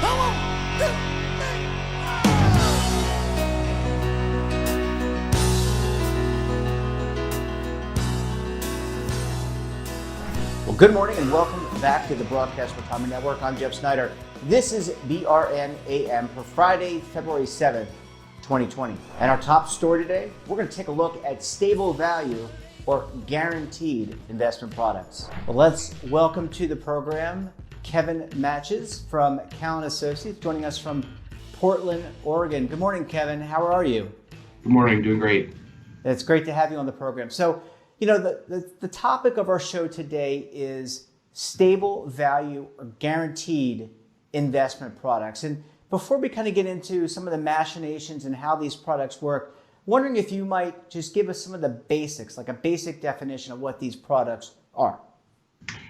Well, good morning and welcome back to the Broadcast Retirement Network. I'm Jeff Snyder. This is BRN AM for Friday, February 7th, 2020. And our top story today, we're going to take a look at stable value or guaranteed investment products. Well, let's welcome to the program Kevin Matches from Callan Associates, joining us from Portland, Oregon. Good morning, Kevin. How are you? Good morning. Doing great. It's great to have you on the program. So, you know, the topic of our show today is stable value or guaranteed investment products. And before we kind of get into some of the machinations and how these products work, wondering if you might just give us some of the basics, like a basic definition of what these products are.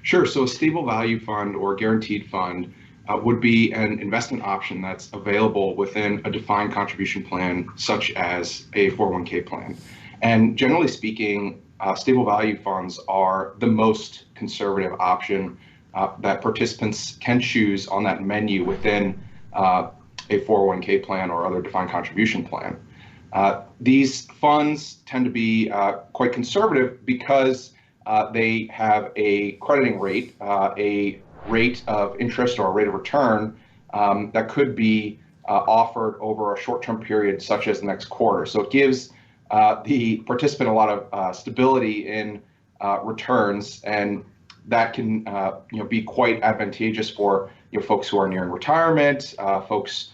Sure. So a stable value fund or guaranteed fund would be an investment option that's available within a defined contribution plan, such as a 401k plan. And generally speaking, stable value funds are the most conservative option that participants can choose on that menu within a 401k plan or other defined contribution plan. These funds tend to be quite conservative because they have a crediting rate, a rate of interest or a rate of return that could be offered over a short-term period, such as the next quarter. So it gives the participant a lot of stability in returns, and that can be quite advantageous for folks who are nearing retirement, folks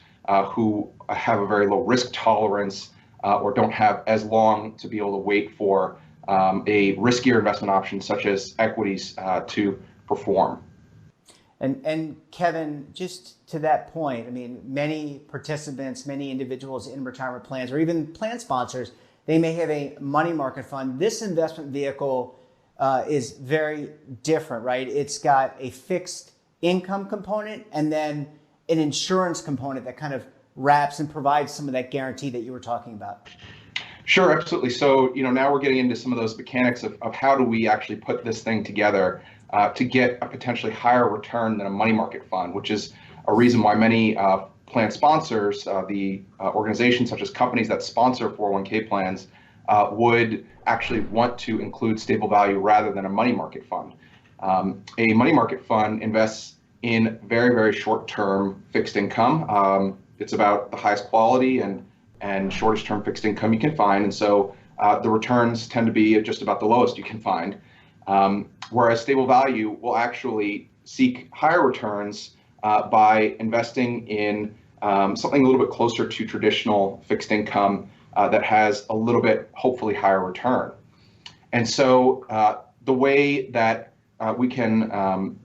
who have a very low risk tolerance or don't have as long to be able to wait for a riskier investment option such as equities to perform. And Kevin, just to that point, I mean, many participants, many individuals in retirement plans or even plan sponsors, they may have a money market fund. This investment vehicle is very different, right? It's got a fixed income component and then an insurance component that kind of wraps and provides some of that guarantee that you were talking about. Sure, absolutely. So, now we're getting into some of those mechanics of how do we actually put this thing together to get a potentially higher return than a money market fund, which is a reason why many plan sponsors, the organizations such as companies that sponsor 401k plans, would actually want to include stable value rather than a money market fund. A money market fund invests in very, very short-term fixed income. It's about the highest quality and shortest term fixed income you can find. And so the returns tend to be just about the lowest you can find. Whereas stable value will actually seek higher returns by investing in something a little bit closer to traditional fixed income that has a little bit, hopefully, higher return. And so the way that we can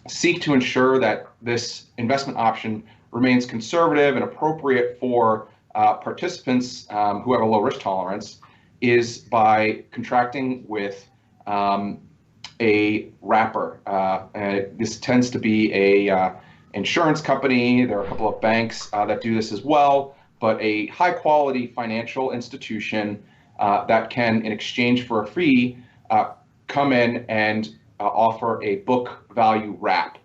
seek to ensure that this investment option remains conservative and appropriate for participants who have a low risk tolerance is by contracting with a wrapper. This tends to be a insurance company. There are a couple of banks that do this as well, but a high quality financial institution that can, in exchange for a fee, come in and offer a book value wrap,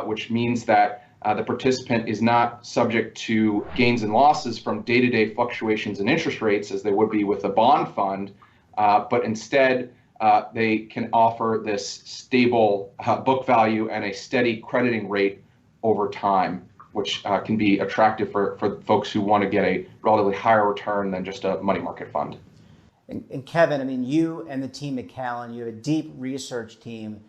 which means that the participant is not subject to gains and losses from day-to-day fluctuations in interest rates as they would be with a bond fund, but instead they can offer this stable book value and a steady crediting rate over time, which can be attractive for folks who want to get a relatively higher return than just a money market fund. And Kevin, I mean, you and the team at Callan, you have a deep research team.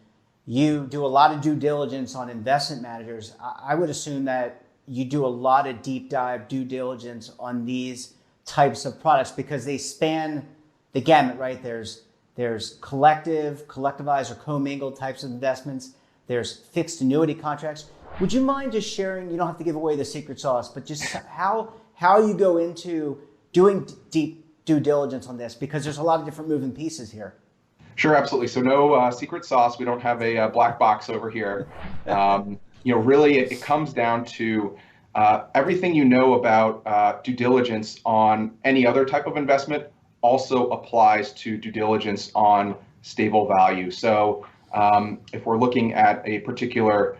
You do a lot of due diligence on investment managers. I would assume that you do a lot of deep dive due diligence on these types of products because they span the gamut, right? There's collectivized or commingled types of investments. There's fixed annuity contracts. Would you mind just sharing, you don't have to give away the secret sauce, but just how you go into doing deep due diligence on this, because there's a lot of different moving pieces here. Sure, absolutely. So no secret sauce. We don't have a black box over here. Really it comes down to everything you know about due diligence on any other type of investment also applies to due diligence on stable value. So if we're looking at a particular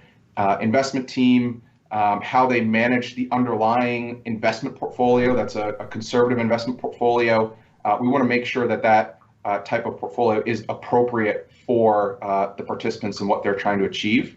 investment team how they manage the underlying investment portfolio. That's a conservative investment portfolio. We want to make sure that type of portfolio is appropriate for the participants and what they're trying to achieve.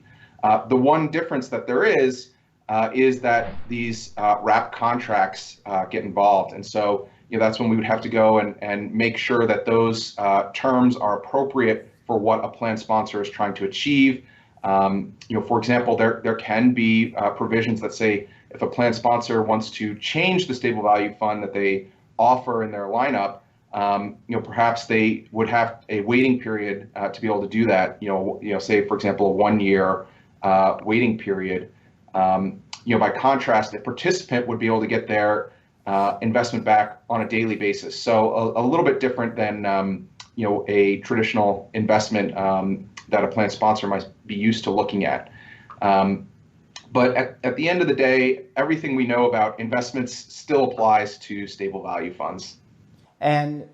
The one difference that there is that these wrap contracts get involved. And so that's when we would have to go and make sure that those terms are appropriate for what a plan sponsor is trying to achieve. For example, there can be provisions that say if a plan sponsor wants to change the stable value fund that they offer in their lineup, perhaps they would have a waiting period to be able to do that. Say for example, a 1 year waiting period. By contrast, a participant would be able to get their investment back on a daily basis. So a little bit different than a traditional investment that a plan sponsor might be used to looking at. But at the end of the day, everything we know about investments still applies to stable value funds. And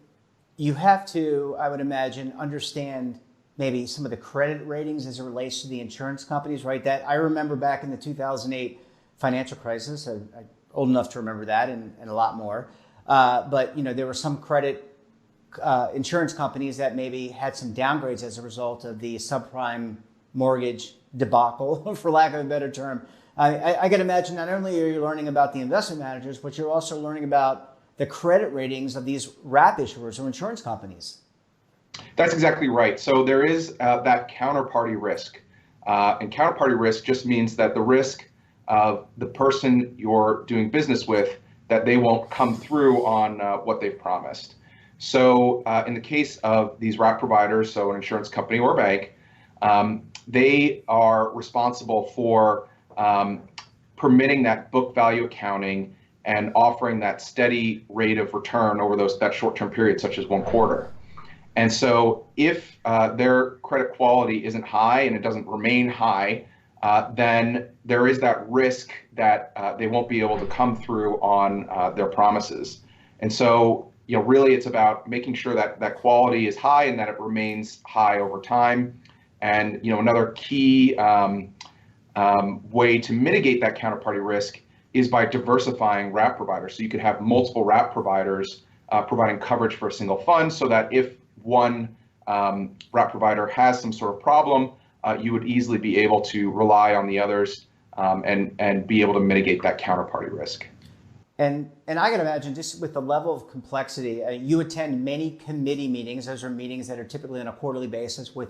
you have to, I would imagine, understand maybe some of the credit ratings as it relates to the insurance companies, right? That I remember back in the 2008 financial crisis. I'm old enough to remember that and a lot more. But there were some credit insurance companies that maybe had some downgrades as a result of the subprime mortgage debacle, for lack of a better term. I can imagine not only are you learning about the investment managers, but you're also learning about the credit ratings of these wrap issuers or insurance companies. That's exactly right. So there is that counterparty risk. And counterparty risk just means that the risk of the person you're doing business with, that they won't come through on what they've promised. So in the case of these wrap providers, so an insurance company or bank, they are responsible for permitting that book value accounting and offering that steady rate of return over that short-term period, such as 1 quarter. And so if their credit quality isn't high and it doesn't remain high, then there is that risk that they won't be able to come through on their promises. And so, really it's about making sure that quality is high and that it remains high over time. And, another key way to mitigate that counterparty risk is by diversifying wrap providers. So you could have multiple wrap providers providing coverage for a single fund, so that if one wrap provider has some sort of problem, you would easily be able to rely on the others and be able to mitigate that counterparty risk. And I can imagine, just with the level of complexity, you attend many committee meetings. Those are meetings that are typically on a quarterly basis with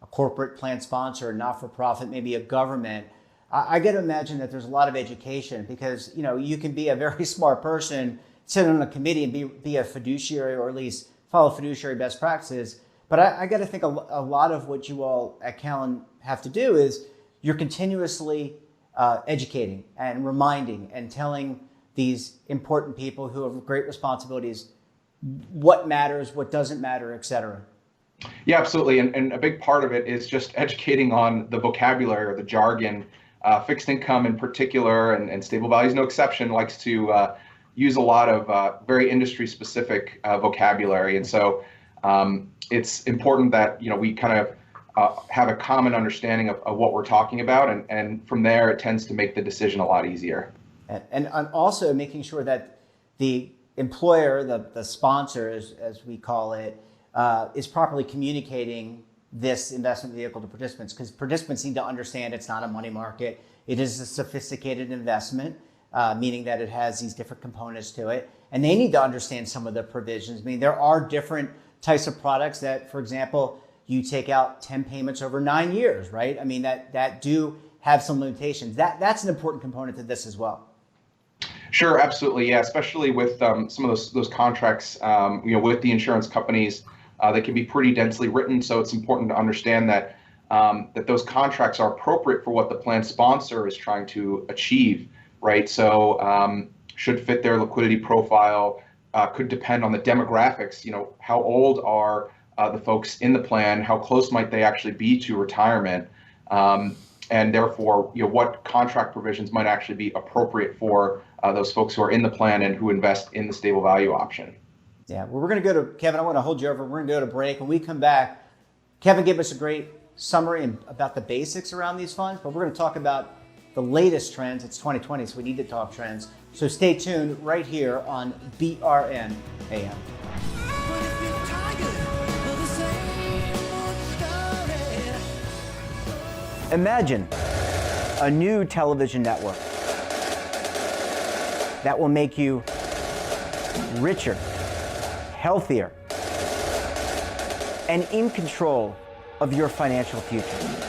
a corporate plan sponsor, not-for-profit, maybe a government. I get to imagine that there's a lot of education, because you can be a very smart person, sit on a committee and be a fiduciary, or at least follow fiduciary best practices. But I got to think a lot of what you all at Callan have to do is you're continuously educating and reminding and telling these important people who have great responsibilities what matters, what doesn't matter, et cetera. Yeah, absolutely. And a big part of it is just educating on the vocabulary or the jargon. Fixed income in particular, and stable value is no exception, likes to use a lot of very industry-specific vocabulary. And so it's important that we kind of have a common understanding of what we're talking about, and from there it tends to make the decision a lot easier. And also making sure that the employer, the sponsor, as we call it, is properly communicating this investment vehicle to participants, because participants need to understand it's not a money market. It is a sophisticated investment, meaning that it has these different components to it. And they need to understand some of the provisions. I mean, there are different types of products that, for example, you take out 10 payments over 9 years, right? I mean, that do have some limitations. That's an important component to this as well. Sure, absolutely, yeah. Especially with some of those contracts, with the insurance companies, they can be pretty densely written. So it's important to understand that those contracts are appropriate for what the plan sponsor is trying to achieve, right? So should fit their liquidity profile, could depend on the demographics. How old are the folks in the plan? How close might they actually be to retirement? And therefore, what contract provisions might actually be appropriate for those folks who are in the plan and who invest in the stable value option. Yeah, well, we're going to go to Kevin. I want to hold you over. We're going to go to break. When we come back, Kevin gave us a great summary about the basics around these funds, but we're going to talk about the latest trends. It's 2020, so we need to talk trends. So stay tuned right here on BRN AM. Imagine a new television network that will make you richer, healthier, and in control of your financial future.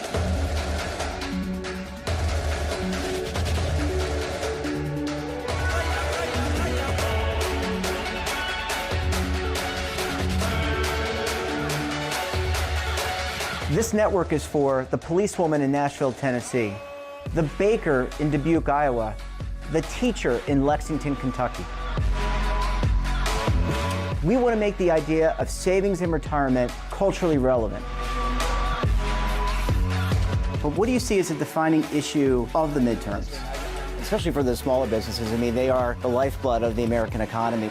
This network is for the policewoman in Nashville, Tennessee, the baker in Dubuque, Iowa, the teacher in Lexington, Kentucky. We want to make the idea of savings and retirement culturally relevant. But what do you see as a defining issue of the midterms, especially for the smaller businesses? I mean, they are the lifeblood of the American economy.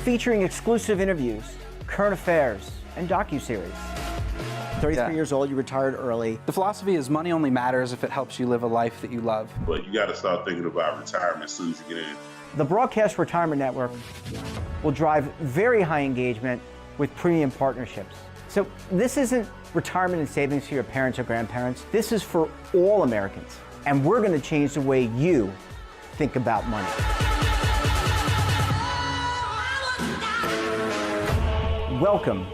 Featuring exclusive interviews, current affairs, and docuseries. 33 years old, you retired early. The philosophy is money only matters if it helps you live a life that you love. But you got to start thinking about retirement as soon as you get in. The Broadcast Retirement Network will drive very high engagement with premium partnerships. So this isn't retirement and savings for your parents or grandparents. This is for all Americans. And we're going to change the way you think about money. Welcome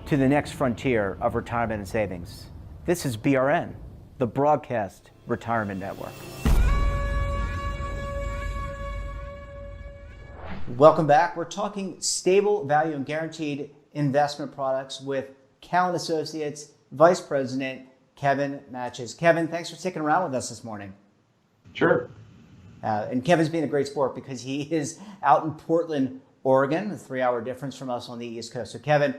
to the next frontier of retirement and savings. This is BRN, the Broadcast Retirement Network. Welcome back. We're talking stable value and guaranteed investment products with Cowen Associates Vice President Kevin Matches. Kevin, thanks for sticking around with us this morning. Sure. And Kevin's being a great sport because he is out in Portland, Oregon, a 3-hour difference from us on the East Coast. So Kevin,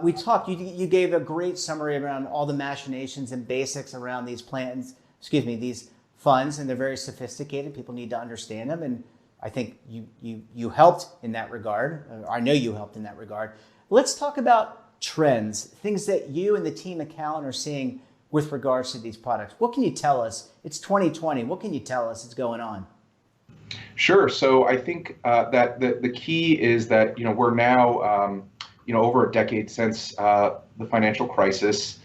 we talked, you gave a great summary around all the machinations and basics around these plans, these funds, and they're very sophisticated. People need to understand them. And I think you helped in that regard. I know you helped in that regard. Let's talk about trends, things that you and the team at Cowen are seeing with regards to these products. What can you tell us? It's 2020. What can you tell us is going on? Sure. So I think that the key is that we're now over a decade since the financial crisis.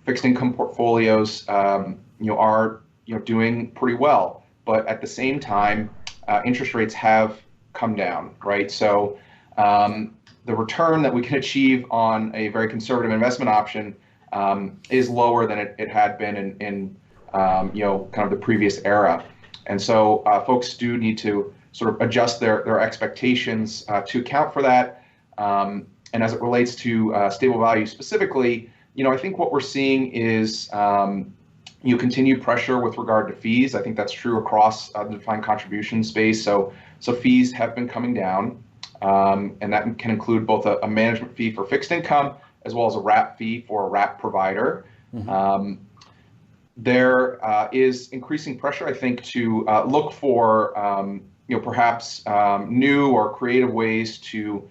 Fixed income portfolios are doing pretty well, but at the same time, interest rates have come down, right? So the return that we can achieve on a very conservative investment option is lower than it had been in kind of the previous era. And so folks do need to sort of adjust their expectations to account for that. And as it relates to stable value specifically, I think what we're seeing is continued pressure with regard to fees. I think that's true across the defined contribution space. So fees have been coming down, and that can include both a management fee for fixed income as well as a wrap fee for a wrap provider. Mm-hmm. There is increasing pressure, I think, to look for perhaps new or creative ways to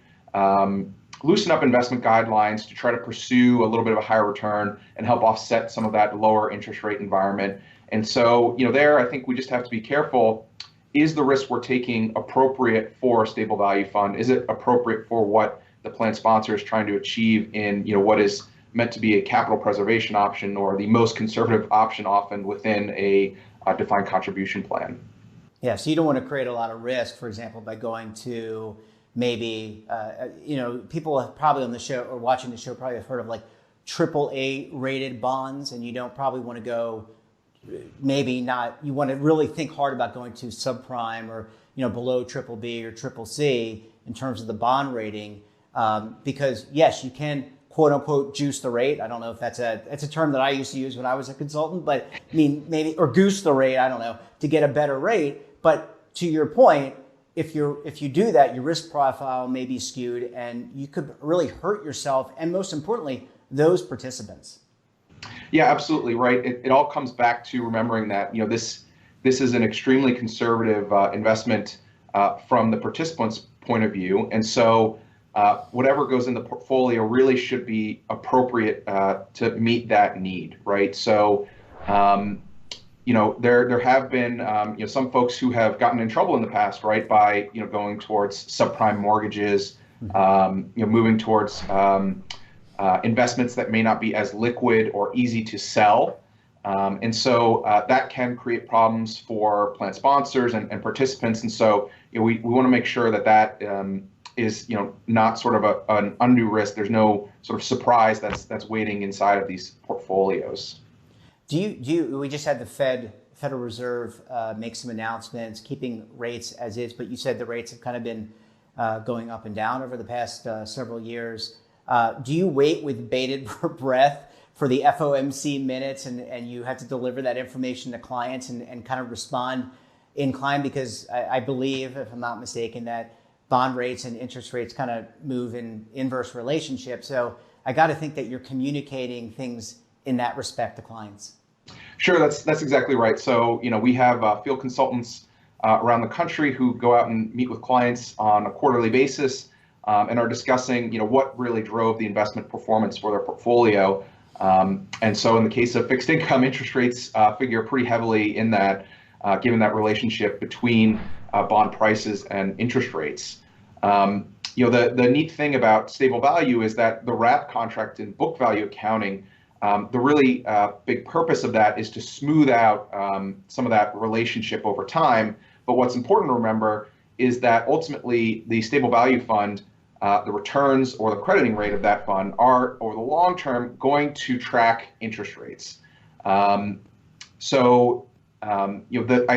loosen up investment guidelines to try to pursue a little bit of a higher return and help offset some of that lower interest rate environment. And so, there, I think we just have to be careful. Is the risk we're taking appropriate for a stable value fund? Is it appropriate for what the plan sponsor is trying to achieve in, what is meant to be a capital preservation option or the most conservative option often within a defined contribution plan? Yeah, so you don't want to create a lot of risk, for example, by going to maybe, people have probably on the show or watching the show probably have heard of like AAA rated bonds, and you don't probably want to go, maybe not, you want to really think hard about going to subprime or, below BBB or CCC in terms of the bond rating, because yes, you can quote unquote juice the rate. I don't know if that's a term that I used to use when I was a consultant, but I mean, maybe, or goose the rate, I don't know, to get a better rate. But to your point, if you do that, your risk profile may be skewed and you could really hurt yourself and most importantly, those participants. Yeah, absolutely right. It all comes back to remembering that, this is an extremely conservative investment from the participant's point of view. And so whatever goes in the portfolio really should be appropriate to meet that need, right? So, there have been some folks who have gotten in trouble in the past, right, by going towards subprime mortgages, moving towards investments that may not be as liquid or easy to sell. And so that can create problems for plan sponsors and participants. And so we want to make sure that is not sort of an undue risk. There's no sort of surprise that's waiting inside of these portfolios. We just had the Federal Reserve make some announcements, keeping rates as is, but you said the rates have kind of been going up and down over the past several years. Do you wait with bated breath for the FOMC minutes and you have to deliver that information to clients and kind of respond in kind? Because I believe, if I'm not mistaken, that bond rates and interest rates kind of move in inverse relationship. So I got to think that you're communicating things in that respect to clients. Sure, that's exactly right. So, we have field consultants around the country who go out and meet with clients on a quarterly basis and are discussing, what really drove the investment performance for their portfolio. And so in the case of fixed income, interest rates figure pretty heavily in that, given that relationship between bond prices and interest rates. The neat thing about stable value is that the wrap contract in book value accounting, the really big purpose of that is to smooth out some of that relationship over time. But what's important to remember is that ultimately the stable value fund, the returns or the crediting rate of that fund are over the long term going to track interest rates. I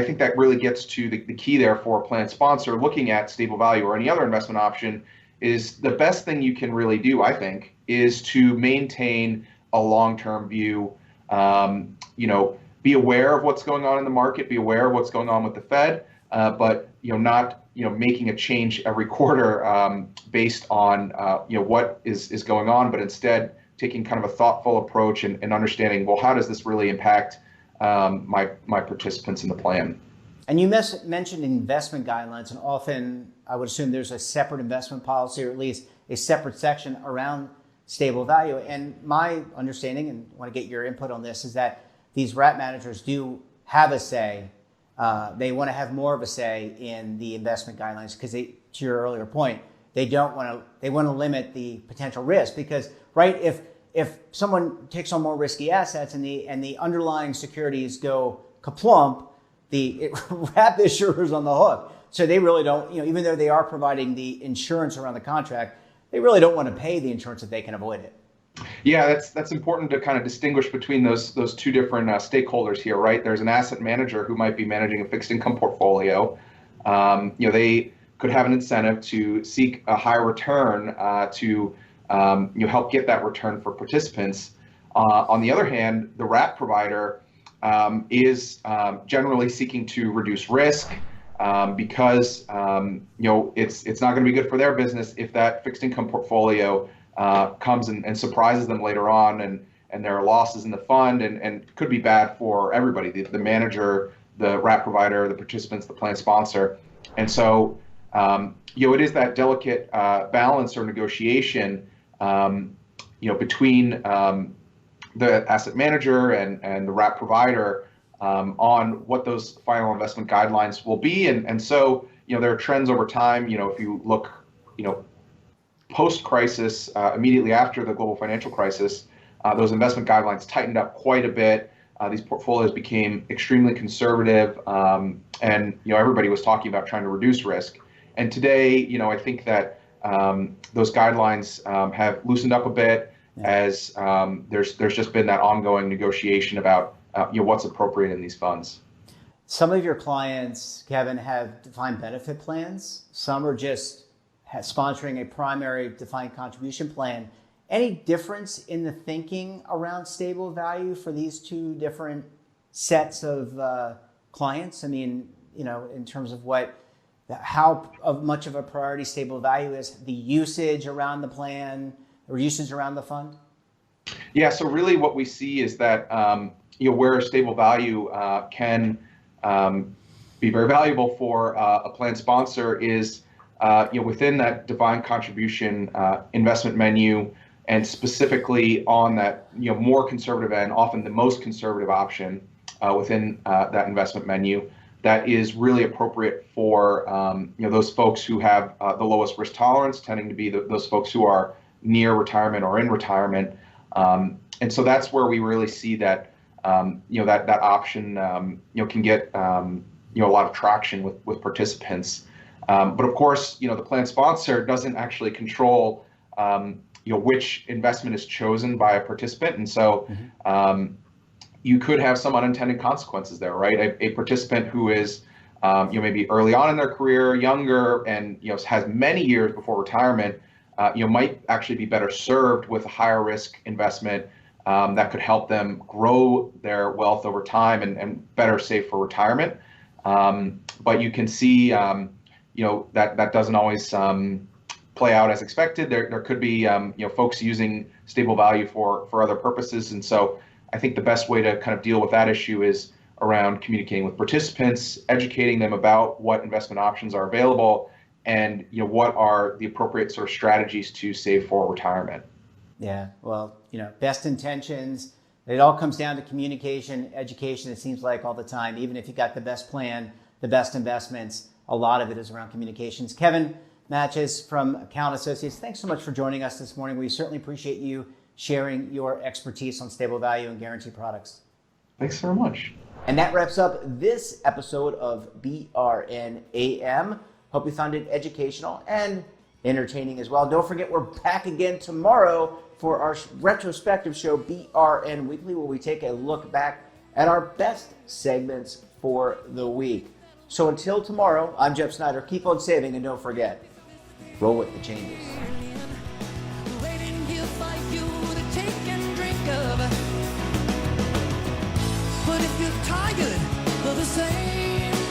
think that really gets to the key there for a plan sponsor looking at stable value or any other investment option. Is the best thing you can really do, I think, is to maintain a long-term view. Be aware of what's going on in the market, be aware of what's going on with the Fed, but not making a change every quarter based on what is going on, but instead taking kind of a thoughtful approach and understanding, well, how does this really impact my participants in the plan? And you mentioned investment guidelines, and often I would assume there's a separate investment policy or at least a separate section around stable value. And my understanding, and I want to get your input on this, is that these wrap managers do have a say. They want to have more of a say in the investment guidelines because, to your earlier point, they want to limit the potential risk. Because, right, if someone takes on more risky assets and the underlying securities go kaplump, the wrap issuer is on the hook. So they really don't, even though they are providing the insurance around the contract, they really don't want to pay the insurance if they can avoid it. Yeah, that's important to kind of distinguish between those two different stakeholders here, right? There's an asset manager who might be managing a fixed income portfolio. They could have an incentive to seek a higher return to help get that return for participants. On the other hand, the wrap provider is generally seeking to reduce risk because it's not going to be good for their business if that fixed income portfolio comes and surprises them later on, and there are losses in the fund, and could be bad for everybody, the manager, the wrap provider, the participants, the plan sponsor. And so it is that delicate balance or negotiation between the asset manager and the wrap provider on what those final investment guidelines will be. And so there are trends over time. If you look post-crisis, immediately after the global financial crisis, those investment guidelines tightened up quite a bit. These portfolios became extremely conservative, and everybody was talking about trying to reduce risk. And today, I think that those guidelines have loosened up a bit as there's just been that ongoing negotiation about what's appropriate in these funds. Some of your clients, Kevin, have defined benefit plans. Some are just sponsoring a primary defined contribution plan. Any difference in the thinking around stable value for these two different sets of clients? I mean, in terms of how much of a priority stable value is, the usage around the plan or usage around the fund? Yeah, so really what we see is that where stable value can be very valuable for a plan sponsor is within that defined contribution investment menu, and specifically on that more conservative end, often the most conservative option within that investment menu, that is really appropriate for those folks who have the lowest risk tolerance, tending to be those folks who are near retirement or in retirement. And so that's where we really see that that option can get a lot of traction with participants. But of course, the plan sponsor doesn't actually control which investment is chosen by a participant, and so you could have some unintended consequences there, right? A participant who is maybe early on in their career, younger, and has many years before retirement, might actually be better served with a higher risk investment that could help them grow their wealth over time and better save for retirement. But you can see that doesn't always play out as expected. There could be folks using stable value for other purposes, and so I think the best way to kind of deal with that issue is around communicating with participants, educating them about what investment options are available, and what are the appropriate sort of strategies to save for retirement. Yeah, well, best intentions. It all comes down to communication, education. It seems like all the time, even if you got the best plan, the best investments, a lot of it is around communications. Kevin Matches from Account Associates, thanks so much for joining us this morning. We certainly appreciate you sharing your expertise on stable value and guarantee products. Thanks very much. And that wraps up this episode of BRN AM. Hope you found it educational and entertaining as well. Don't forget, we're back again tomorrow for our retrospective show, BRN Weekly, where we take a look back at our best segments for the week. So until tomorrow, I'm Jeff Snyder. Keep on saving, and don't forget, roll with the changes. Waiting here for you to take and drink of. But if you're tired of the same